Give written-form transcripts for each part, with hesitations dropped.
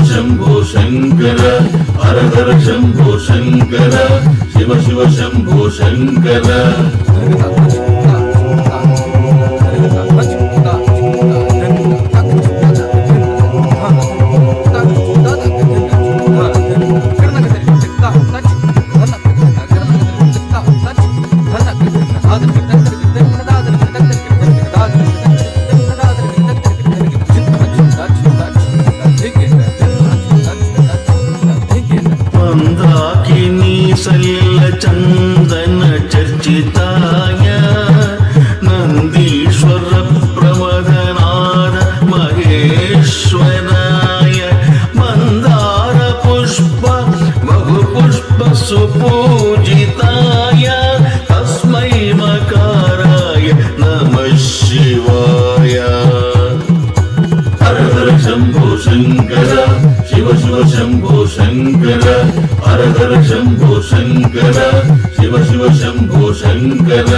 शंभो शंकर हर हर शंभो शंकर शिव शिव शंभो शंकर सल्ल चंदन चर्चिताय नंदीश्वर प्रमदनाद महेश्वराय मंदार पुष्प बहुपुष्प सुपूजिताय तस्मै मकाराय नमः शिवाय हर हर शंभो शंकर शिव शिव शंभो शंकर हर हर शंभो शंकर शिव शिव शंभो शंकर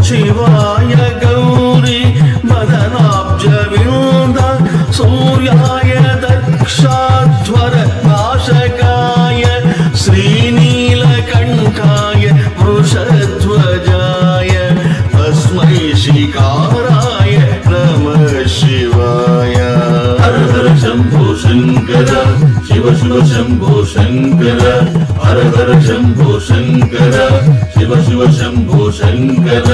शिवाय गौरी मदनाब्ज विरुद्ध सूर्याय दक्षाध्वर नाशकाय श्रीनीलकण्ठाय वृषध्वजाय तस्मै शिकाराय नमः शिवाय हर हर शंभो शंकर शिव शिव शंभो शंकर हर हर शंभो शंकर शिव शिव शंभो शंकर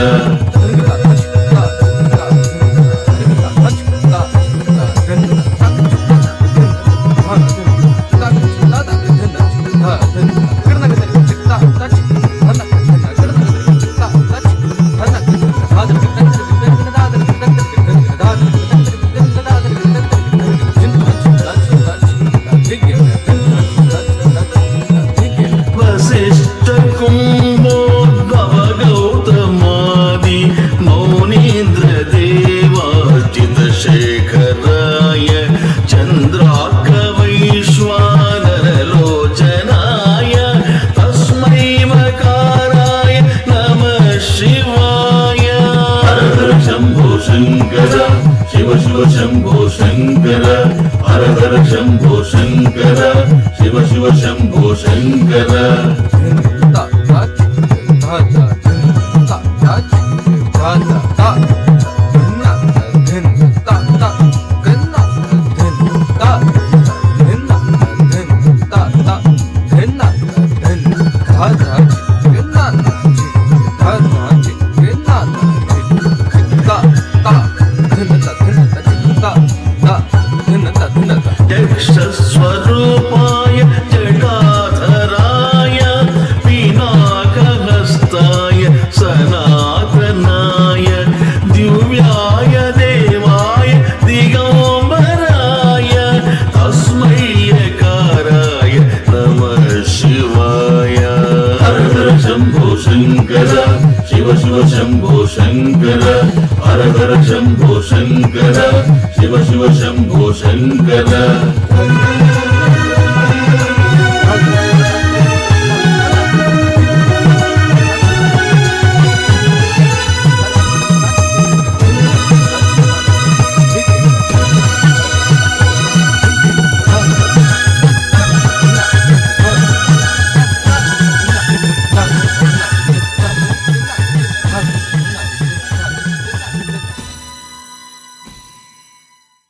शेखराय चंद्रार्कवैश्वानरलोचनाय तस्मै मकाराय नमः शिवाय हर हर शंभो शंकर शिव शिव शंभो शंकर हर हर शंभो शंकर शिव शिव शंभो शंकर स्वरूपाय जटाधराय पिनाकहस्ताय सनातनाय दिव्याय देवाय दिगंबराय तस्मै यकाराय नमः शिवाय हर हर शंभो शंकर शिव शिव शंभो शंकर हर हर शंभो शंकर शिव शिव शंभो शंकर